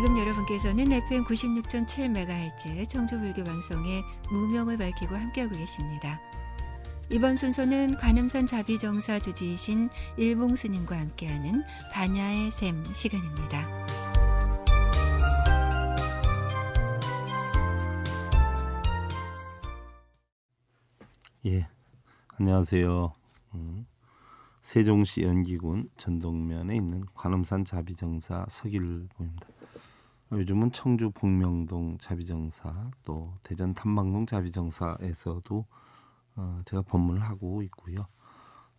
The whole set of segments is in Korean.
지금 여러분께서는 FM 96.7MHz 청주불교 방송의 무명을 밝히고 함께하고 계십니다. 이번 순서는 관음산 자비정사 주지이신 일봉 스님과 함께하는 반야의 샘 시간입니다. 예, 안녕하세요. 세종시 연기군 전동면에 있는 관음산 자비정사 서길봉입니다. 요즘은 청주 복명동 자비정사, 또 대전 탐방동 자비정사에서도 제가 법문을 하고 있고요.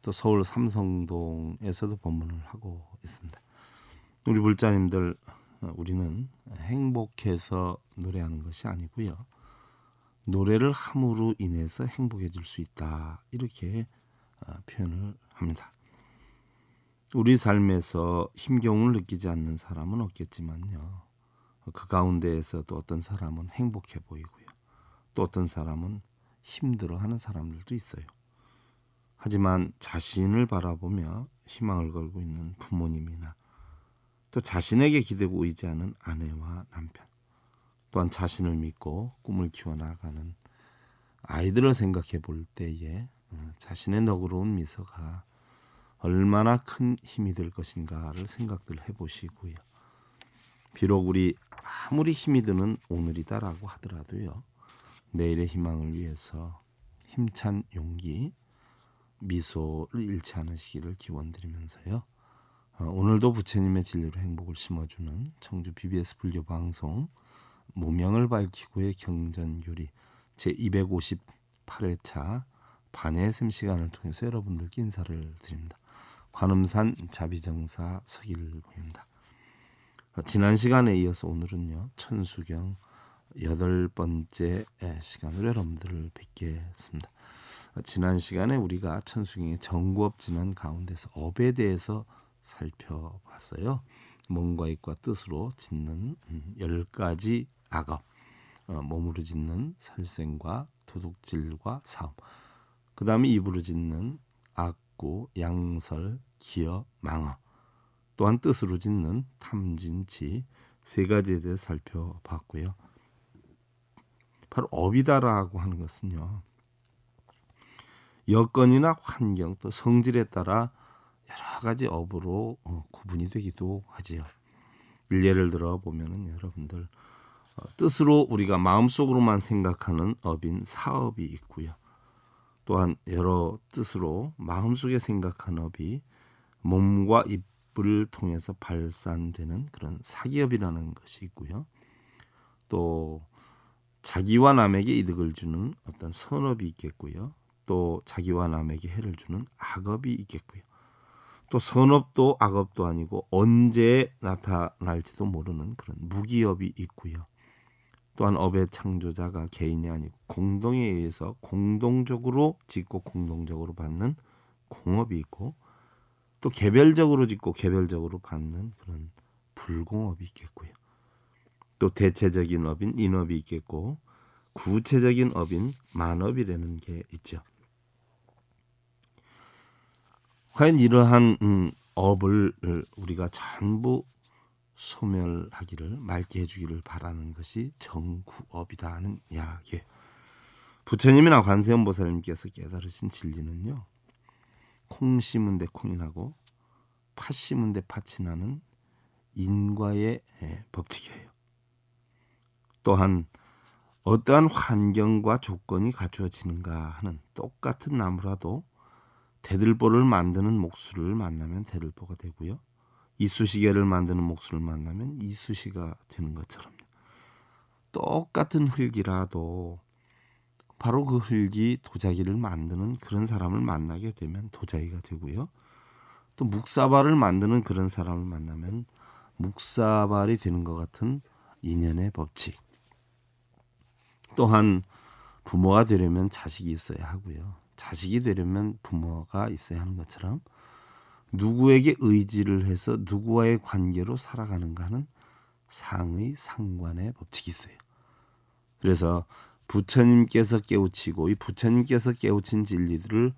또 서울 삼성동에서도 법문을 하고 있습니다. 우리 불자님들, 우리는 행복해서 노래하는 것이 아니고요. 노래를 함으로 인해서 행복해질 수 있다, 이렇게 표현을 합니다. 우리 삶에서 힘겨움을 느끼지 않는 사람은 없겠지만요, 그 가운데에서도 어떤 사람은 행복해 보이고요, 또 어떤 사람은 힘들어하는 사람들도 있어요. 하지만 자신을 바라보며 희망을 걸고 있는 부모님이나 또 자신에게 기대고 의지하는 아내와 남편, 또한 자신을 믿고 꿈을 키워나가는 아이들을 생각해 볼 때에 자신의 너그러운 미소가 얼마나 큰 힘이 될 것인가를 생각들 해보시고요. 비록 우리 아무리 힘이 드는 오늘이다라고 하더라도요, 내일의 희망을 위해서 힘찬 용기, 미소를 잃지 않으시기를 기원드리면서요. 오늘도 부처님의 진리로 행복을 심어주는 청주 BBS 불교 방송 무명을 밝히고의 경전교리 제258회차 반야의 샘 시간을 통해서 여러분들께 인사를 드립니다. 관음산 자비정사 서길봉입니다. 지난 시간에 이어서 오늘은요, 천수경 8번째 시간으로 여러분들을 뵙겠습니다. 지난 시간에 우리가 천수경의 정구업진한 가운데서 업에 대해서 살펴봤어요. 몸과 입과 뜻으로 짓는 10가지 악업, 몸으로 짓는 살생과 도둑질과 사업, 그 다음에 입으로 짓는 악구, 양설, 기어, 망어, 또한 뜻으로 짓는 탐진치, 3가지에 대해서 살펴봤고요. 바로 업이다라고 하는 것은요, 여건이나 환경, 또 성질에 따라 여러 가지 업으로 구분이 되기도 하지요. 예를 들어 보면은 여러분들, 뜻으로 우리가 마음속으로만 생각하는 업인 사업이 있고요. 또한 여러 뜻으로 마음속에 생각하는 업이 몸과 입을 통해서 발산되는 그런 사기업이라는 것이 있고요. 또 자기와 남에게 이득을 주는 어떤 선업이 있겠고요. 또 자기와 남에게 해를 주는 악업이 있겠고요. 또 선업도 악업도 아니고 언제 나타날지도 모르는 그런 무기업이 있고요. 또한 업의 창조자가 개인이 아니고 공동에 의해서 공동적으로 짓고 공동적으로 받는 공업이 있고, 또 개별적으로 짓고 개별적으로 받는 그런 불공업이 있겠고요. 또 대체적인 업인 인업이 있겠고, 구체적인 업인 만업이라는 게 있죠. 과연 이러한 업을 우리가 전부 소멸하기를, 맑게 해주기를 바라는 것이 정구업이다 하는 이야기예요. 부처님이나 관세음보살님께서 깨달으신 진리는요, 콩 심은 데 콩이 나고 팥 심은 데 팥이 나는 인과의 법칙이에요. 또한 어떠한 환경과 조건이 갖추어지는가 하는, 똑같은 나무라도 대들보를 만드는 목수를 만나면 대들보가 되고요, 이쑤시개를 만드는 목수를 만나면 이쑤시가 되는 것처럼, 똑같은 흙이라도 바로 그 흙이 도자기를 만드는 그런 사람을 만나게 되면 도자기가 되고요, 또 묵사발을 만드는 그런 사람을 만나면 묵사발이 되는 것 같은 인연의 법칙. 또한 부모가 되려면 자식이 있어야 하고요, 자식이 되려면 부모가 있어야 하는 것처럼 누구에게 의지를 해서 누구와의 관계로 살아가는가 하는 상의 상관의 법칙이 있어요. 그래서 부처님께서 깨우치고 이 부처님께서 깨우친 진리들을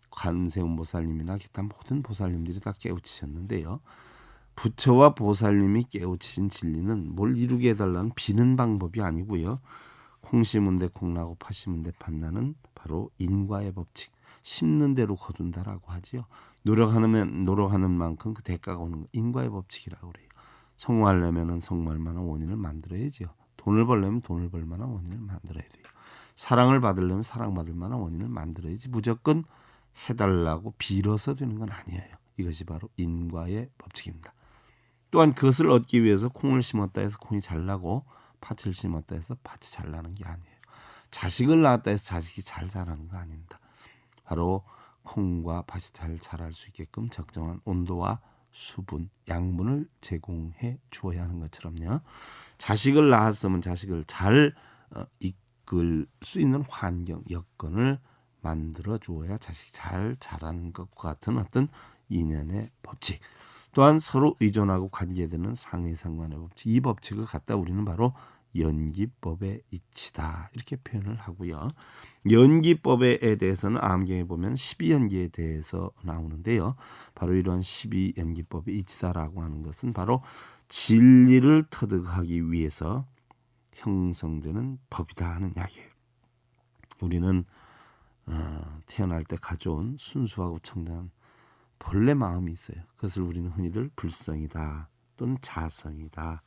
관세음보살님이나 기타 모든 보살님들이 다 깨우치셨는데요, 부처와 보살님이 깨우치신 진리는 뭘 이루게 해달라는 비는 방법이 아니고요. 콩 심은 데 콩나고 팥 심은 데 팥나는 바로 인과의 법칙, 심는 대로 거둔다라고 하지요. 노력하는 만큼 그 대가가 오는 거, 인과의 법칙이라고 그래요. 성공하려면 성공할 만한 원인을 만들어야죠. 돈을 벌려면 돈을 벌 만한 원인을 만들어야 돼요. 사랑을 받으려면 사랑받을 만한 원인을 만들어야지 무조건 해달라고 빌어서 되는 건 아니에요. 이것이 바로 인과의 법칙입니다. 또한 그것을 얻기 위해서 콩을 심었다 해서 콩이 잘 나고 팥을 심었다 해서 팥이 잘 나는 게 아니에요. 자식을 낳았다 해서 자식이 잘 자라는 거 아닙니다. 바로 콩과 팥이 잘 자랄 수 있게끔 적정한 온도와 수분, 양분을 제공해 주어야 하는 것처럼요. 자식을 낳았으면 자식을 잘 이끌 수 있는 환경, 여건을 만들어 주어야 자식이 잘 자라는 것과 같은 어떤 인연의 법칙. 또한 서로 의존하고 관계되는 상해상관의 법칙. 이 법칙을 갖다 우리는 바로 연기법의 이치다 이렇게 표현을 하고요. 연기법에 대해서는 암경에 보면 12연기에 대해서 나오는데요. 바로 이러한 12연기법의 이치다라고 하는 것은 바로 진리를 터득하기 위해서 형성되는 법이다 하는 이야기예요. 우리는 태어날 때 가져온 순수하고 청정한 본래 마음이 있어요. 그것을 우리는 흔히들 불성이다 또는 자성이다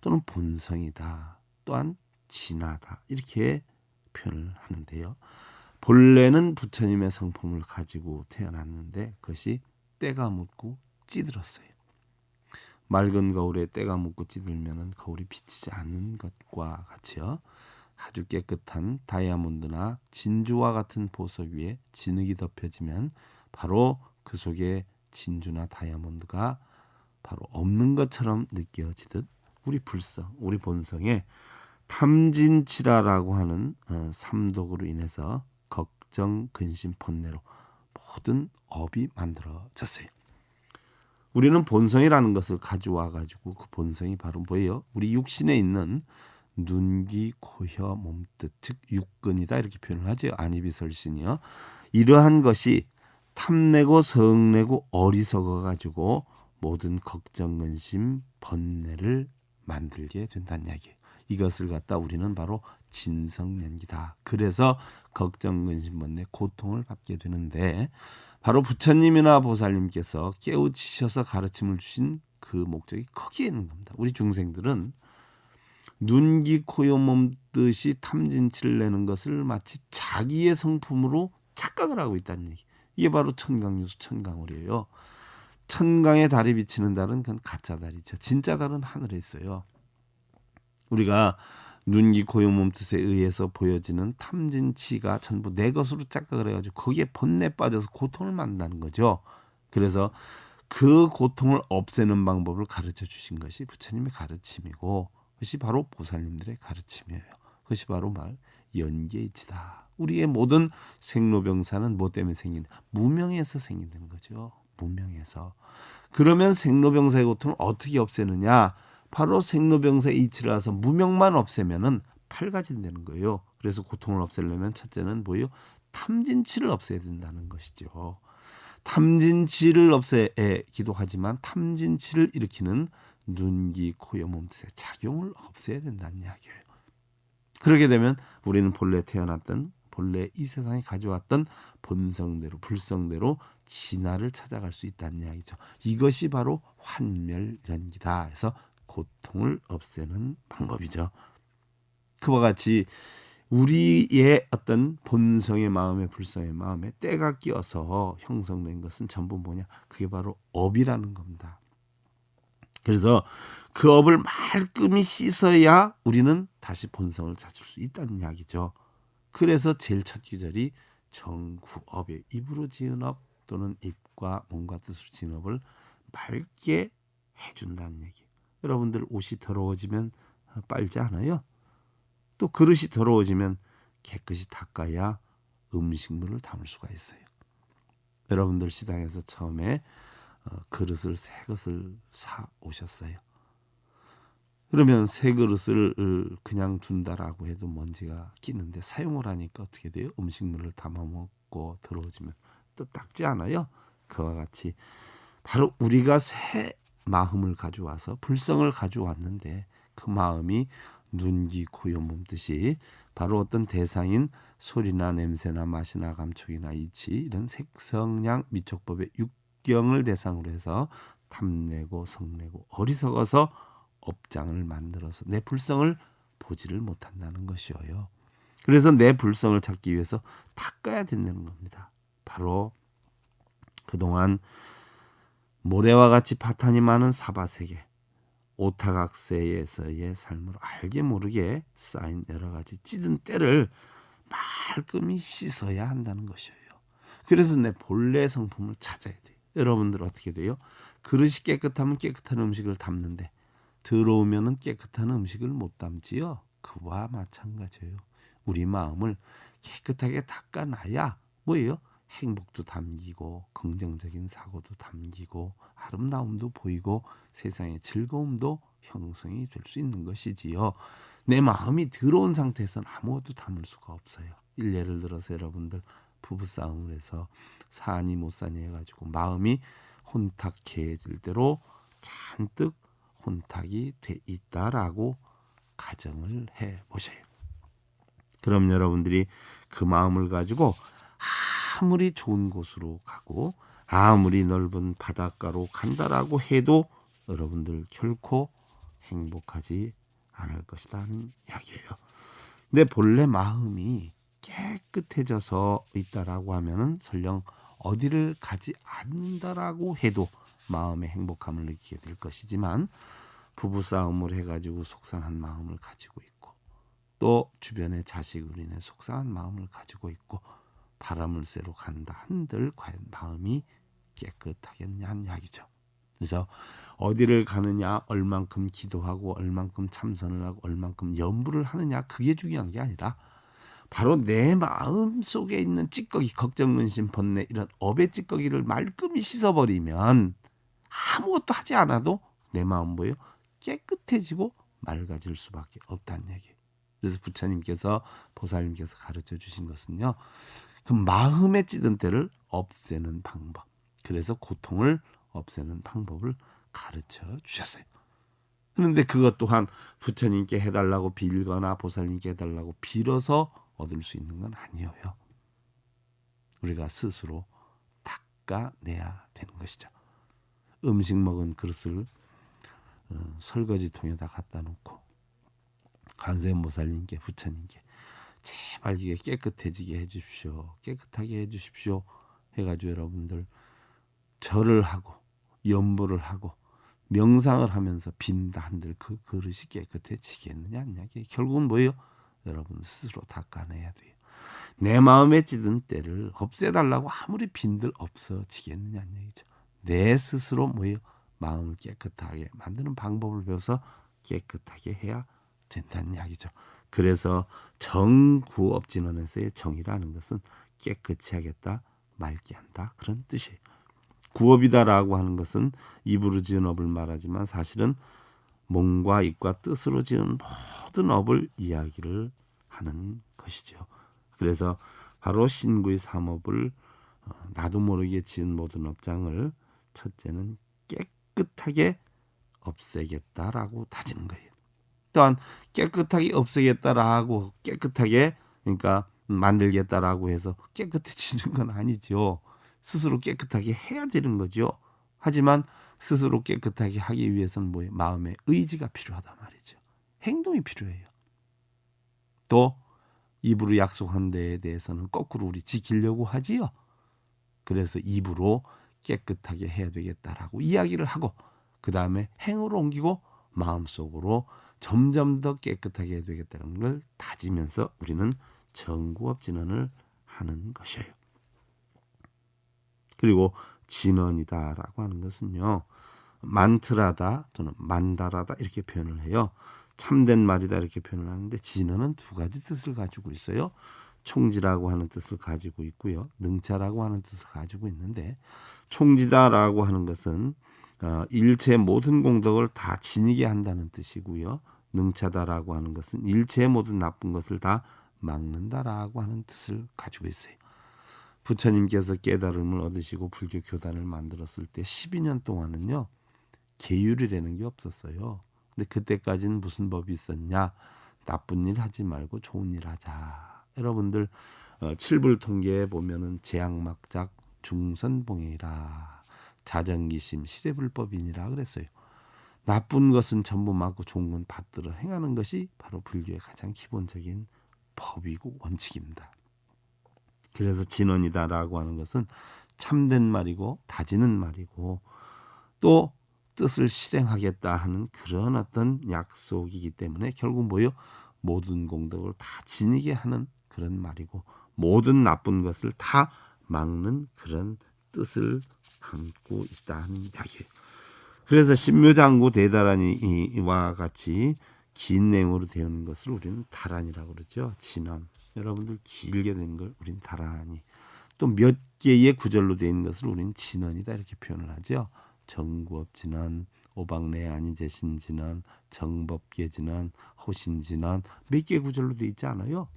또는 본성이다 또한 진하다 이렇게 표현을 하는데요. 본래는 부처님의 성품을 가지고 태어났는데 그것이 때가 묻고 찌들었어요. 맑은 거울에 때가 묻고 찌들면 거울이 비치지 않는 것과 같이요. 아주 깨끗한 다이아몬드나 진주와 같은 보석 위에 진흙이 덮여지면 바로 그 속에 진주나 다이아몬드가 바로 없는 것처럼 느껴지듯 우리 불성, 우리 본성에 탐진치라라고 하는 삼독으로 인해서 걱정, 근심, 번뇌로 모든 업이 만들어졌어요. 우리는 본성이라는 것을 가져와 가지고 그 본성이 바로 뭐예요? 우리 육신에 있는 눈, 귀, 코, 혀, 몸뜻, 즉 육근이다 이렇게 표현을 하죠. 안이비설신이요. 이러한 것이 탐내고 성내고 어리석어 가지고 모든 걱정, 근심, 번뇌를 만들게 된다는 이야기예요. 이것을 갖다 우리는 바로 진성연기다. 그래서 걱정, 근심, 번뇌, 고통을 받게 되는데 바로 부처님이나 보살님께서 깨우치셔서 가르침을 주신 그 목적이 거기에 있는 겁니다. 우리 중생들은 눈, 귀, 코, 혀, 몸 뜻이 탐진치를 내는 것을 마치 자기의 성품으로 착각을 하고 있다는 얘기. 이게 바로 천강유수 천강월이에요. 천강의 달이 비치는 달은 그건 가짜 달이죠. 진짜 달은 하늘에 있어요. 우리가 눈, 귀, 코, 혀, 몸 뜻에 의해서 보여지는 탐진치가 전부 내 것으로 착각을 해가지고 거기에 번뇌 빠져서 고통을 만든다는 거죠. 그래서 그 고통을 없애는 방법을 가르쳐 주신 것이 부처님의 가르침이고 그것이 바로 보살님들의 가르침이에요. 그것이 바로 연계이치다. 우리의 모든 생로병사는 뭐 때문에 생기는? 무명에서 생긴다는 거죠. 무명에서. 그러면 생로병사의 고통을 어떻게 없애느냐? 바로 생로병사의 이치를 해서 무명만 없애면은 8가지 되는 거예요. 그래서 고통을 없애려면 첫째는 뭐예요? 탐진치를 없애야 된다는 것이죠. 탐진치를 없애기도 하지만 탐진치를 일으키는 눈, 귀, 코, 혀, 몸 뜻의 작용을 없애야 된다는 이야기예요. 그러게 되면 우리는 본래 태어났던 본래 이 세상에 가져왔던 본성대로 불성대로 진화를 찾아갈 수 있다는 이야기죠. 이것이 바로 환멸연기다 해서 고통을 없애는 방법이죠. 그와 같이 우리의 어떤 본성의 마음에 불성의 마음에 때가 끼어서 형성된 것은 전부 뭐냐? 그게 바로 업이라는 겁니다. 그래서 그 업을 말끔히 씻어야 우리는 다시 본성을 찾을 수 있다는 이야기죠. 그래서 제일 첫 구절이 정구업의 입으로 지은 업 또는 입과 몸과 뜻으로 지은 업을 맑게 해준다는 얘기. 여러분들 옷이 더러워지면 빨지 않아요? 또 그릇이 더러워지면 깨끗이 닦아야 음식물을 담을 수가 있어요. 여러분들 시장에서 처음에 그릇을 새 것을 사 오셨어요. 그러면 새 그릇을 그냥 준다라고 해도 먼지가 끼는데 사용을 하니까 어떻게 돼요? 음식물을 담아 먹고 더러워지면 또 닦지 않아요? 그와 같이 바로 우리가 새 마음을 가져와서 불성을 가져왔는데 그 마음이 눈, 귀, 코, 요, 몸 뜻이 바로 어떤 대상인 소리나 냄새나 맛이나 감촉이나 이치 이런 색성량 미촉법의 육경을 대상으로 해서 탐내고 성내고 어리석어서 업장을 만들어서 내 불성을 보지를 못한다는 것이어요. 그래서 내 불성을 찾기 위해서 닦아야 된다는 겁니다. 바로 그동안 모래와 같이 파탄이 많은 사바세계 오타각세에서의 삶으로 알게 모르게 쌓인 여러 가지 찌든 때를 말끔히 씻어야 한다는 것이에요. 그래서 내 본래 성품을 찾아야 돼요. 여러분들 어떻게 돼요? 그릇이 깨끗하면 깨끗한 음식을 담는데 더러우면 깨끗한 음식을 못 담지요. 그와 마찬가지예요. 우리 마음을 깨끗하게 닦아놔야 뭐예요? 행복도 담기고 긍정적인 사고도 담기고 아름다움도 보이고 세상의 즐거움도 형성이 될 수 있는 것이지요. 내 마음이 더러운 상태에서는 아무것도 담을 수가 없어요. 예를 들어서 여러분들 부부싸움을 해서 사니 못 사니 해가지고 마음이 혼탁해질 대로 잔뜩 혼탁이 돼 있다라고 가정을 해보세요. 그럼 여러분들이 그 마음을 가지고 아무리 좋은 곳으로 가고 아무리 넓은 바닷가로 간다라고 해도 여러분들 결코 행복하지 않을 것이다 하는 이야기예요. 내 본래 마음이 깨끗해져서 있다라고 하면은 설령 어디를 가지 않는다라고 해도 마음의 행복함을 느끼게 될 것이지만 부부싸움을 해가지고 속상한 마음을 가지고 있고 또 주변의 자식으로 인해 속상한 마음을 가지고 있고 바람을 쐬러 간다 한들 과연 마음이 깨끗하겠냐 하는 이야기죠. 그래서 어디를 가느냐, 얼만큼 기도하고 얼만큼 참선을 하고 얼만큼 염불을 하느냐 그게 중요한 게 아니라 바로 내 마음 속에 있는 찌꺼기, 걱정, 근심, 번뇌 이런 업의 찌꺼기를 말끔히 씻어버리면 아무것도 하지 않아도 내 마음 뭐예요? 깨끗해지고 맑아질 수밖에 없다는 얘기예요. 그래서 부처님께서 보살님께서 가르쳐 주신 것은요. 그 마음에 찌든 때를 없애는 방법. 그래서 고통을 없애는 방법을 가르쳐 주셨어요. 그런데 그것 또한 부처님께 해달라고 빌거나 보살님께 해달라고 빌어서 얻을 수 있는 건 아니에요. 우리가 스스로 닦아내야 되는 것이죠. 음식 먹은 그릇을 설거지통에다 갖다 놓고 관세음보살님께 부처님께 제발 이게 깨끗해지게 해주십시오. 깨끗하게 해주십시오. 해가지고 여러분들 절을 하고 염불을 하고 명상을 하면서 빈다 한들 그 그릇이 깨끗해지겠느냐 하는 이야기. 결국은 뭐예요? 여러분 스스로 닦아내야 돼요. 내 마음에 찌든 때를 없애달라고 아무리 빈들 없어지겠느냐 하는 얘기죠. 내 스스로 뭐예요? 마음을 깨끗하게 만드는 방법을 배워서 깨끗하게 해야 된다는 이야기죠. 그래서 정구업진언에서의 정이라는 것은 깨끗이 하겠다, 맑게 한다 그런 뜻이에요. 구업이다라고 하는 것은 입으로 지은 업을 말하지만 사실은 몸과 입과 뜻으로 지은 모든 업을 이야기를 하는 것이죠. 그래서 바로 신구의 삼업을 나도 모르게 지은 모든 업장을 첫째는 깨끗하게 없애겠다라고 다지는 거예요. 또한 깨끗하게 없애겠다라고 깨끗하게 그러니까 만들겠다라고 해서 깨끗해지는 건 아니죠. 스스로 깨끗하게 해야 되는 거죠. 하지만 스스로 깨끗하게 하기 위해서는 뭐예요? 마음의 의지가 필요하단 말이죠. 행동이 필요해요. 또 입으로 약속한 데에 대해서는 거꾸로 우리 지키려고 하지요. 그래서 입으로 깨끗하게 해야 되겠다라고 이야기를 하고 그 다음에 행으로 옮기고 마음속으로 점점 더 깨끗하게 해야 되겠다는 걸 다지면서 우리는 정구업진언을 하는 것이에요. 그리고 진언이다라고 하는 것은요. 만트라다 또는 만다라다 이렇게 표현을 해요. 참된 말이다 이렇게 표현을 하는데 진언은 두 가지 뜻을 가지고 있어요. 총지라고 하는 뜻을 가지고 있고요. 능차라고 하는 뜻을 가지고 있는데 총지다라고 하는 것은 일체의 모든 공덕을 다 지니게 한다는 뜻이고요. 능차다라고 하는 것은 일체의 모든 나쁜 것을 다 막는다라고 하는 뜻을 가지고 있어요. 부처님께서 깨달음을 얻으시고 불교 교단을 만들었을 때 12년 동안은요. 계율이라는 게 없었어요. 근데 그때까지는 무슨 법이 있었냐? 나쁜 일 하지 말고 좋은 일 하자. 여러분들 칠불 통계에 보면은 재앙막작 중선봉이라 자정기심 시제불법이니라 그랬어요. 나쁜 것은 전부 막고 좋은 건 받들어 행하는 것이 바로 불교의 가장 기본적인 법이고 원칙입니다. 그래서 진언이다라고 하는 것은 참된 말이고 다지는 말이고 또 뜻을 실행하겠다 하는 그런 어떤 약속이기 때문에 결국 뭐요? 모든 공덕을 다 지니게 하는 그런 말이고 모든 나쁜 것을 다 막는 그런 뜻을 담고 있다는 이야기예요. 그래서 신묘장구 대다란이와 같이 긴 내용으로 되어 있는 것을 우리는 다란이라고 그러죠. 진언. 여러분들 길게 된 걸 우리는 다란이. 또 몇 개의 구절로 되어 있는 것을 우리는 진언이다 이렇게 표현을 하죠. 정구업진언, 오박내아니제신진언, 정법계진언, 호신진언 몇 개 구절로 되어 있지 않아요?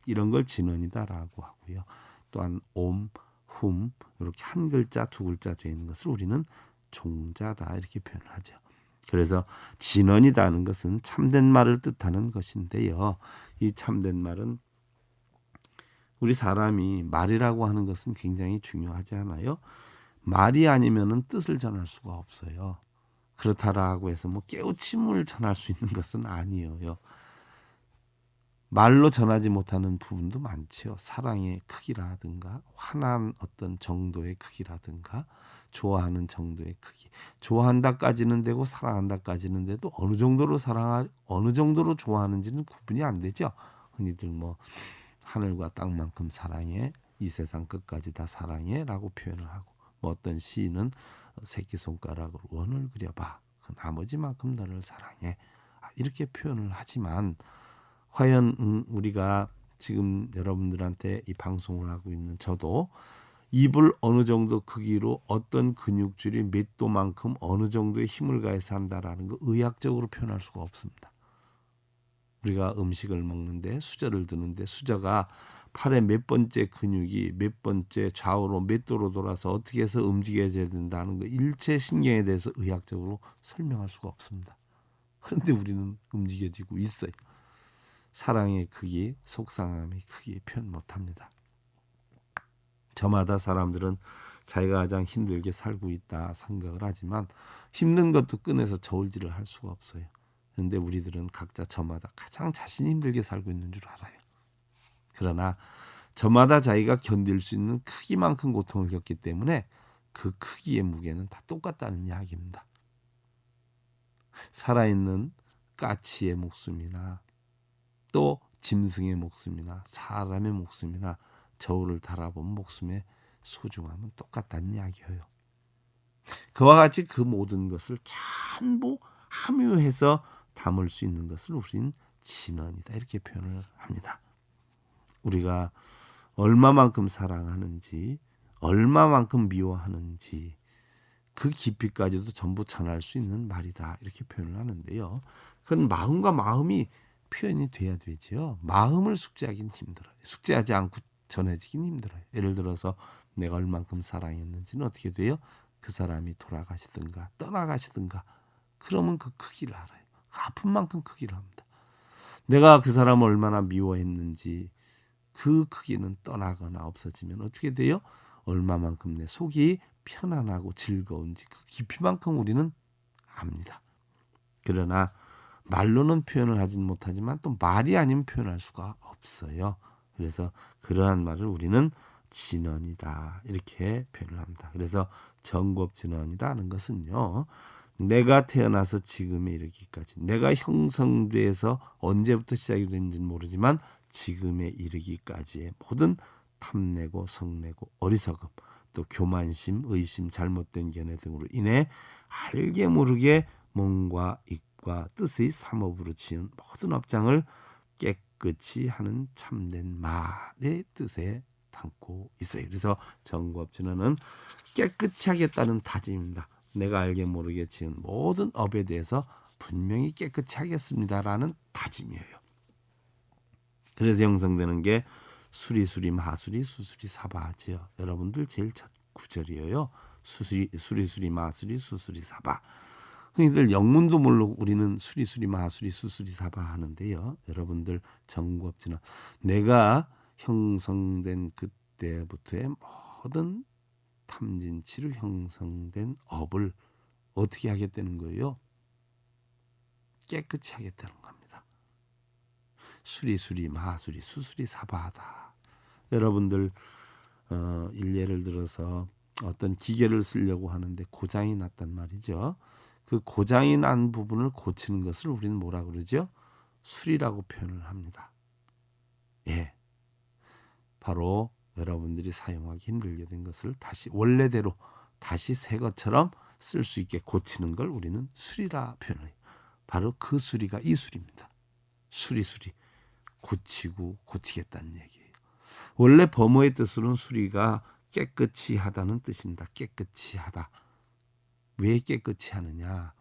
이런 걸 진언이다라고 하고요. 또한 옴, 훔 이렇게 한 글자 두 글자 되어 있는 것을 우리는 종자다 이렇게 표현을 하죠. 그래서 진언이다는 것은 참된 말을 뜻하는 것인데요. 이 참된 말은 우리 사람이 말이라고 하는 것은 굉장히 중요하지 않아요? 말이 아니면은 뜻을 전할 수가 없어요. 그렇다라고 해서 뭐 깨우침을 전할 수 있는 것은 아니에요. 말로 전하지 못하는 부분도 많지요. 사랑의 크기라든가 화난 어떤 정도의 크기라든가 좋아하는 정도의 크기. 좋아한다까지는 되고 사랑한다까지는 돼도 어느 정도로 어느 정도로 좋아하는지는 구분이 안 되죠. 흔히들 뭐 하늘과 땅만큼 사랑해, 이 세상 끝까지 다 사랑해라고 표현을 하고 뭐 어떤 시인은 새끼손가락으로 원을 그려봐. 그 나머지만큼 너를 사랑해. 이렇게 표현을 하지만 과연 우리가 지금 여러분들한테 이 방송을 하고 있는 저도 입을 어느 정도 크기로 어떤 근육줄이 몇 도만큼 어느 정도의 힘을 가해서 한다라는 거 의학적으로 표현할 수가 없습니다. 우리가 음식을 먹는데 수저를 드는데 수저가 팔의 몇 번째 근육이 몇 번째 좌우로 몇 도로 돌아서 어떻게 해서 움직여져야 된다는 거 일체 신경에 대해서 의학적으로 설명할 수가 없습니다. 그런데 우리는 움직여지고 있어요. 사랑의 크기, 속상함의 크기 표현 못합니다. 저마다 사람들은 자기가 가장 힘들게 살고 있다 생각을 하지만 힘든 것도 꺼내서 저울질을 할 수가 없어요. 그런데 우리들은 각자 저마다 가장 자신이 힘들게 살고 있는 줄 알아요. 그러나 저마다 자기가 견딜 수 있는 크기만큼 고통을 겪기 때문에 그 크기의 무게는 다 똑같다는 이야기입니다. 살아있는 까치의 목숨이나 또 짐승의 목숨이나 사람의 목숨이나 저울을 달아본 목숨의 소중함은 똑같다는 이야기예요. 그와 같이 그 모든 것을 전부 함유해서 담을 수 있는 것을 우리는 진언이다 이렇게 표현을 합니다. 우리가 얼마만큼 사랑하는지 얼마만큼 미워하는지 그 깊이까지도 전부 전할 수 있는 말이다 이렇게 표현을 하는데요. 그건 마음과 마음이 표현이 돼야 되죠. 마음을 숙제하기는 힘들어요. 숙제하지 않고 전해지긴 힘들어요. 예를 들어서 내가 얼만큼 사랑했는지는 어떻게 돼요? 그 사람이 돌아가시든가 떠나가시든가 그러면 그 크기를 알아요. 그 아픈 만큼 크기를 합니다. 내가 그 사람을 얼마나 미워했는지 그 크기는 떠나거나 없어지면 어떻게 돼요? 얼마만큼 내 속이 편안하고 즐거운지 그 깊이만큼 우리는 압니다. 그러나 말로는 표현을 하진 못하지만 또 말이 아니면 표현할 수가 없어요. 그래서 그러한 말을 우리는 진언이다 이렇게 표현을 합니다. 그래서 정법진언이라는 것은요. 내가 태어나서 지금에 이르기까지 내가 형성돼서 언제부터 시작이 됐는지는 모르지만 지금에 이르기까지의 모든 탐내고 성내고 어리석음 또 교만심, 의심, 잘못된 견해 등으로 인해 알게 모르게 몸과 입과 뜻의 삼업으로 지은 모든 업장을 깨끗이 하는 참된 말의 뜻에 담고 있어요. 그래서 정법진언은 깨끗이 하겠다는 다짐입니다. 내가 알게 모르게 지은 모든 업에 대해서 분명히 깨끗이 하겠습니다라는 다짐이에요. 그래서 형성되는 게 수리수리 마수리 수수리 사바하지요. 여러분들 제일 첫 구절이에요. 수리수리 마수리 수수리 사바. 흔히들 영문도 모르고 우리는 수리수리 마수리 수수리 사바 하는데요. 여러분들 정구업지나 내가 형성된 그때부터의 모든 탐진치로 형성된 업을 어떻게 하겠다는 거예요? 깨끗이 하겠다는 겁니다. 수리수리 마수리 수수리 사바하다. 여러분들 일례를 들어서 어떤 기계를 쓰려고 하는데 고장이 났단 말이죠. 그 고장이 난 부분을 고치는 것을 우리는 뭐라 그러죠? 수리라고 표현을 합니다. 예, 바로 여러분들이 사용하기 힘들게 된 것을 다시 원래대로 다시 새 것처럼 쓸 수 있게 고치는 걸 우리는 수리라 표현해요. 바로 그 수리가 이 수리입니다. 수리 고치고 고치겠다는 얘기예요. 원래 범어의 뜻으로는 수리가 깨끗이 하다는 뜻입니다. 깨끗이 하다. 왜 깨끗이 하느냐?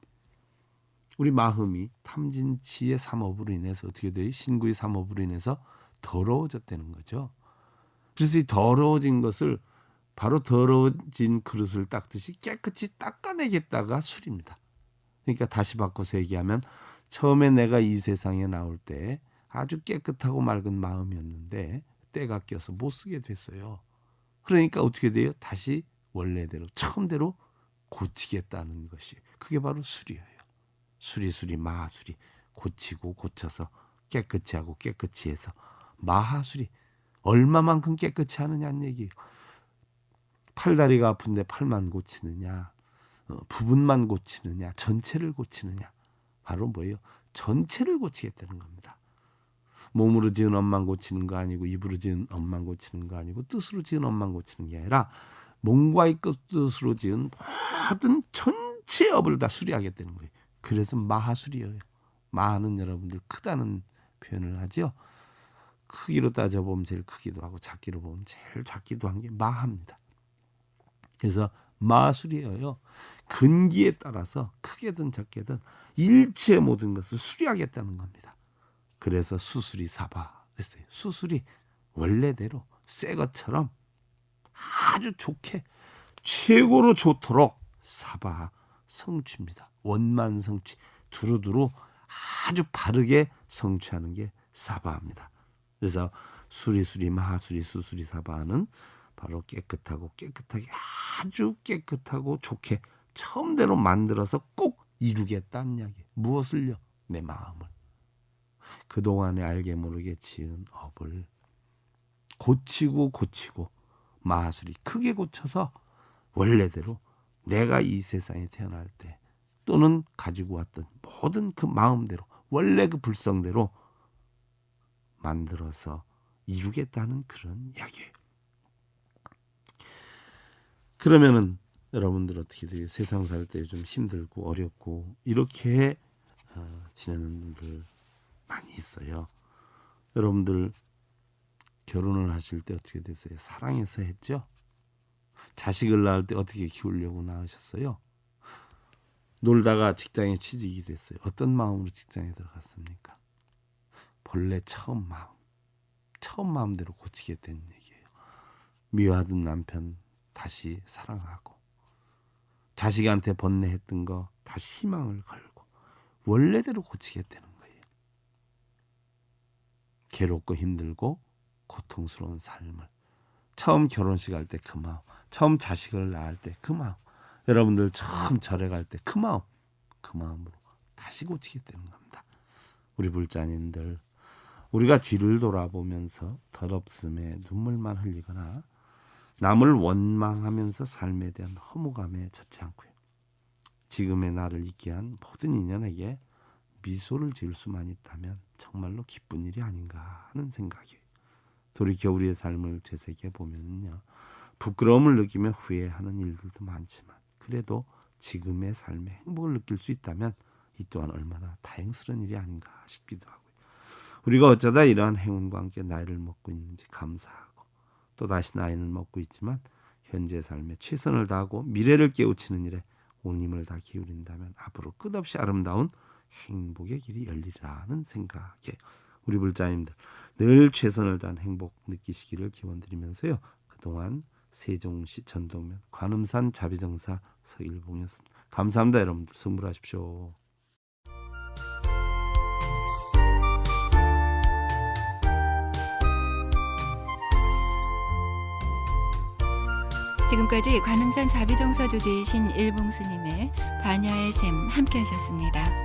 우리 마음이 탐진치의 삼업으로 인해서 어떻게 돼요? 신구의 삼업으로 인해서 더러워졌다는 거죠. 그래서 이 더러워진 것을 바로 더러워진 그릇을 닦듯이 깨끗이 닦아내겠다가 술입니다. 그러니까 다시 바꿔서 얘기하면 처음에 내가 이 세상에 나올 때 아주 깨끗하고 맑은 마음이었는데 때가 껴서 못 쓰게 됐어요. 그러니까 어떻게 돼요? 다시 원래대로 처음대로 고치겠다는 것이 그게 바로 수리예요. 수리 마수리 고치고 고쳐서 깨끗이 하고 깨끗이 해서 마하수리 얼마만큼 깨끗이 하느냐는 얘기예요. 팔다리가 아픈데 팔만 고치느냐 부분만 고치느냐 전체를 고치느냐 바로 뭐예요? 전체를 고치겠다는 겁니다. 몸으로 지은 업만 고치는 거 아니고 입으로 지은 업만 고치는 거 아니고 뜻으로 지은 업만 고치는 게 아니라 몸과의 뜻으로 지은 모든 전체 업을 다 수리하겠다는 거예요. 그래서 마하수리예요. 마하는 여러분들 크다는 표현을 하죠. 크기로 따져보면 제일 크기도 하고 작기로 보면 제일 작기도 한 게 마하입니다. 그래서 마하수리예요. 근기에 따라서 크게든 작게든 일체의 모든 것을 수리하겠다는 겁니다. 그래서 수수리 사바 했어요. 수수리 원래대로 새 것처럼 아주 좋게 최고로 좋도록 사바 성취입니다. 원만 성취 두루두루 아주 바르게 성취하는 게 사바입니다. 그래서 수리수리 마하수리 수수리 사바는 바로 깨끗하고 깨끗하게 아주 깨끗하고 좋게 처음대로 만들어서 꼭 이루겠다는 이야기. 무엇을요? 내 마음을. 그동안에 알게 모르게 지은 업을 고치고 마하수리 크게 고쳐서 원래대로 내가 이 세상에 태어날 때 또는 가지고 왔던 모든 그 마음대로 원래 그 불성대로 만들어서 이루겠다는 그런 이야기예요. 그러면은 여러분들 어떻게 돼요? 세상 살 때 좀 힘들고 어렵고 이렇게 지내는 분들 많이 있어요. 여러분들 결혼을 하실 때 어떻게 됐어요? 사랑해서 했죠? 자식을 낳을 때 어떻게 키우려고 낳으셨어요? 놀다가 직장에 취직이 됐어요. 어떤 마음으로 직장에 들어갔습니까? 본래 처음 마음대로 고치게 된 얘기예요. 미워하던 남편 다시 사랑하고 자식한테 번뇌했던 거 다시 희망을 걸고 원래대로 고치게 되는 거예요. 괴롭고 힘들고 고통스러운 삶을 처음 결혼식 할 때 그 마음, 처음 자식을 낳을 때 그 마음, 여러분들 처음 절에 갈 때 그 마음으로 다시 고치게 되는 겁니다. 우리 불자님들, 우리가 뒤를 돌아보면서 더럽음에 눈물만 흘리거나 남을 원망하면서 삶에 대한 허무감에 젖지 않고요. 지금의 나를 있게 한 모든 인연에게 미소를 지을 수만 있다면 정말로 기쁜 일이 아닌가 하는 생각이에요. 돌이켜 우리의 삶을 되새겨 보면요, 부끄러움을 느끼며 후회하는 일들도 많지만 그래도 지금의 삶의 행복을 느낄 수 있다면 이 또한 얼마나 다행스러운 일이 아닌가 싶기도 하고요. 우리가 어쩌다 이러한 행운과 함께 나이를 먹고 있는지 감사하고 또 다시 나이를 먹고 있지만 현재 삶에 최선을 다하고 미래를 깨우치는 일에 온 힘을 다 기울인다면 앞으로 끝없이 아름다운 행복의 길이 열리라는 생각에 우리 불자님들 늘 최선을 다한 행복 느끼시기를 기원드리면서요. 그동안 세종시 전동면 관음산 자비정사 서일봉이었습니다. 감사합니다. 여러분들 성불하십시오. 지금까지 관음산 자비정사 조지이신 일봉스님의 반야의 샘 함께 하셨습니다.